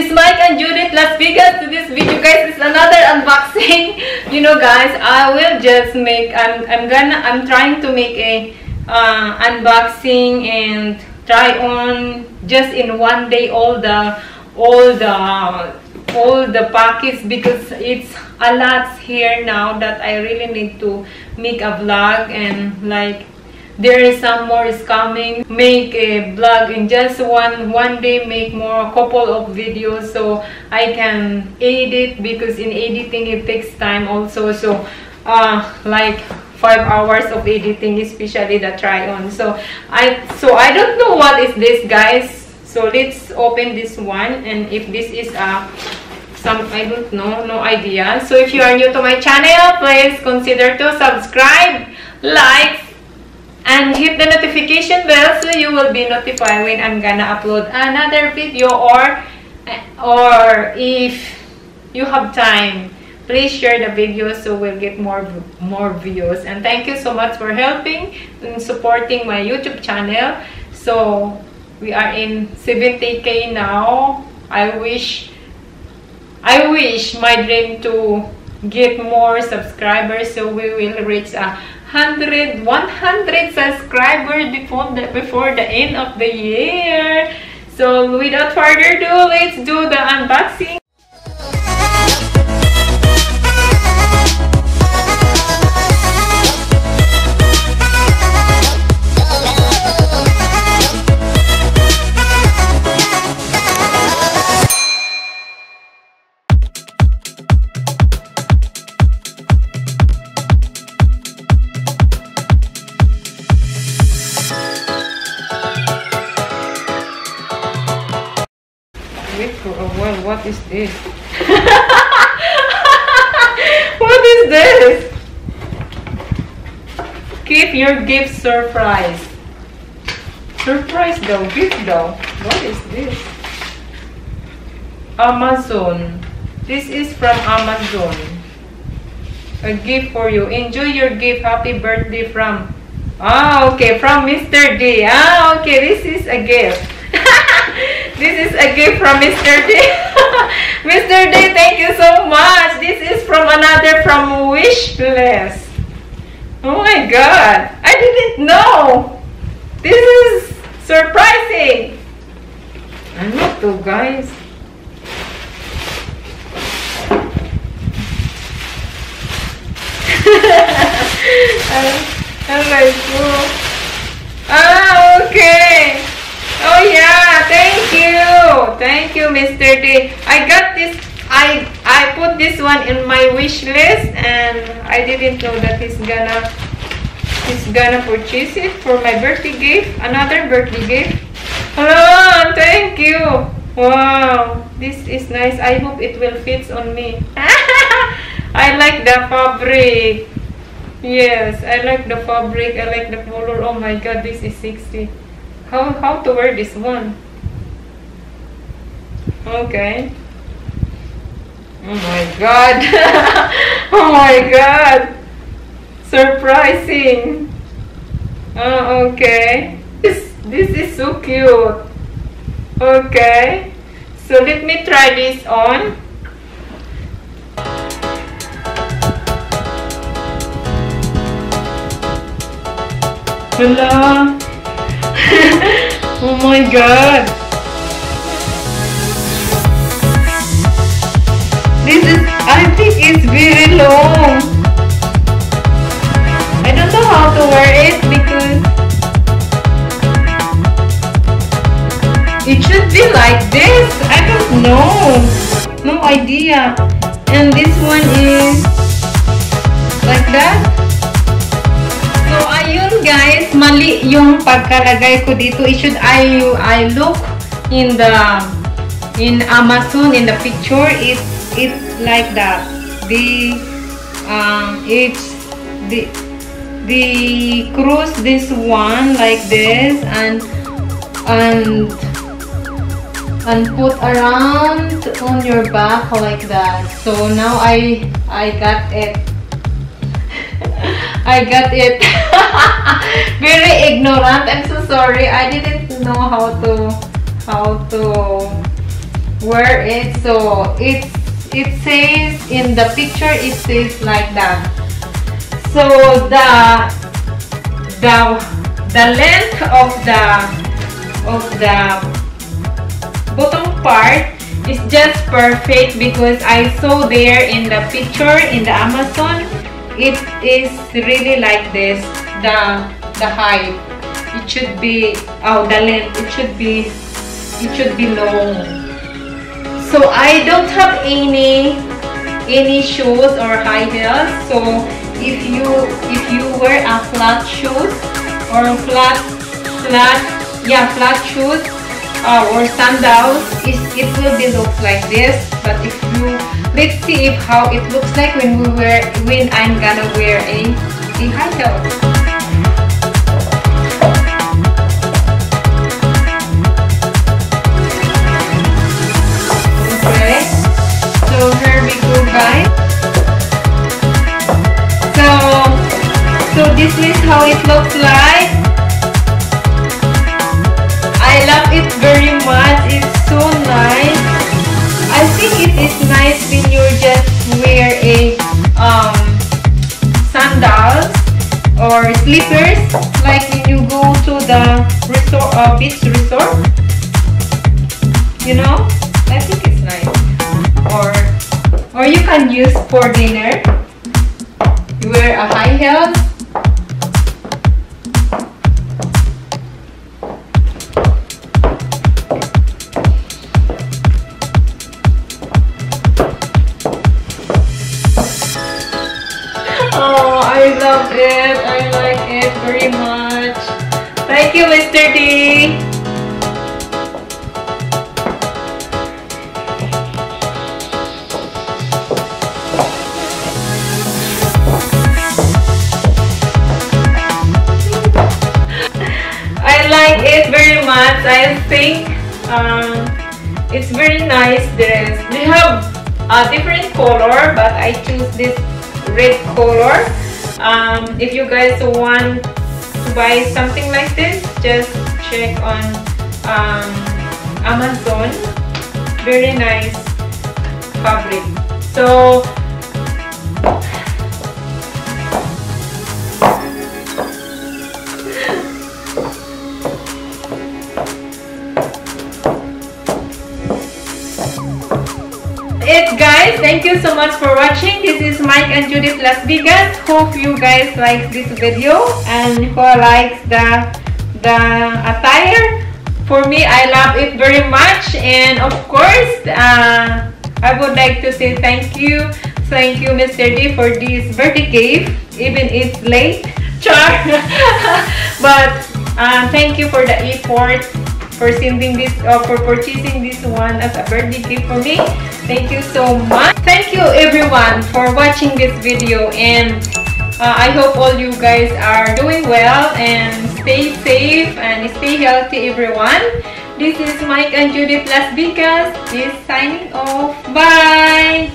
This is Mike and Judith Las Vegas. To this video, guys, is another unboxing. You know, guys, I will just make. I'm trying to make a unboxing and try on just in one day all the packets, because it's a lot here now that I really need to make a vlog, and like there is some more is coming. Make a vlog in just one day, make more couple of videos so I can edit, because in editing it takes time also. So like 5 hours of editing, especially the try on. So I don't know what is this, guys. So let's open this one, and if this is some, I don't know, no idea. So if you are new to my channel, please consider to subscribe, like, and hit the notification bell so you will be notified when I'm gonna upload another video, or if you have time, please share the video so we'll get more views. And thank you so much for helping and supporting my YouTube channel. So we are in 70K now. I wish my dream to get more subscribers, so we will reach 100 subscribers before the end of the year. So without further ado, let's do the unboxing. Wait for a while. What is this? What is this? Keep your gift surprise. Surprise though, gift though. What is this? Amazon. This is from Amazon. A gift for you. Enjoy your gift. Happy birthday from. Okay, from Mr. D. Okay, this is a gift. This is a gift from Mr. D. Mr. D, thank you so much. This is from another from Wishlist. Oh my god, I didn't know. This is surprising. Ano to, guys? Okay. Oh yeah, thank you, Mr. D. I got this. I put this one in my wish list, and I didn't know that he's gonna purchase it for my birthday gift, another birthday gift. Hello, thank you. Wow, this is nice. I hope it will fit on me. I like the fabric. Yes, I like the fabric. I like the color. Oh my god, this is sexy. How to wear this one? Okay. Oh my god. Oh my god. Surprising. Okay. This is so cute. Okay. So let me try this on. Hello. Oh my god. This is, I think it's very long. I don't know how to wear it, because it should be like this. I don't know. No idea. And this one is like that. So ayun, guys, mali yung pagkalagay ko dito. It should, I look in Amazon, in the picture, it's like that. The cruise this one like this, and put around on your back like that. So now I got it. I got it. Very ignorant. I'm so sorry. I didn't know how to wear it. So it says in the picture, it says like that. So the length of the bottom part is just perfect, because I saw there in the picture in the Amazon, it is really like this. The height, it should be, oh, the length, it should be long. So I don't have any shoes or high heels. So if you wear a flat shoes or flat shoes or sandals, it will be look like this. But if you, let's see how it looks like when I'm gonna wear a high heel. So here we go, guys. So this is how it looks like. I love it very much. It's so nice. I think it is nice when you just wear a sandals or slippers, like when you go to the resort, beach resort. You know, I think it's nice. Or you can use for dinner. You wear a high heel. Oh, I love it. I like it very much. Thank you, Mr. D. I like it very much. I think it's very nice dress. They have a different color, but I choose this red color. If you guys want to buy something like this, just check on Amazon. Very nice fabric. So it, guys, thank you so much for watching. This is Mike and Judith Las Vegas. Hope you guys like this video and who likes the attire. For me, I love it very much, and of course I would like to say thank you, Mr. D, for this birthday gift, even it's late, char. But thank you for the effort for sending this, for purchasing this one as a birthday gift for me. Thank you so much. Thank you everyone for watching this video, and I hope all you guys are doing well and stay safe and stay healthy, everyone. This is Mike and Judith Las Vegas is signing off. Bye.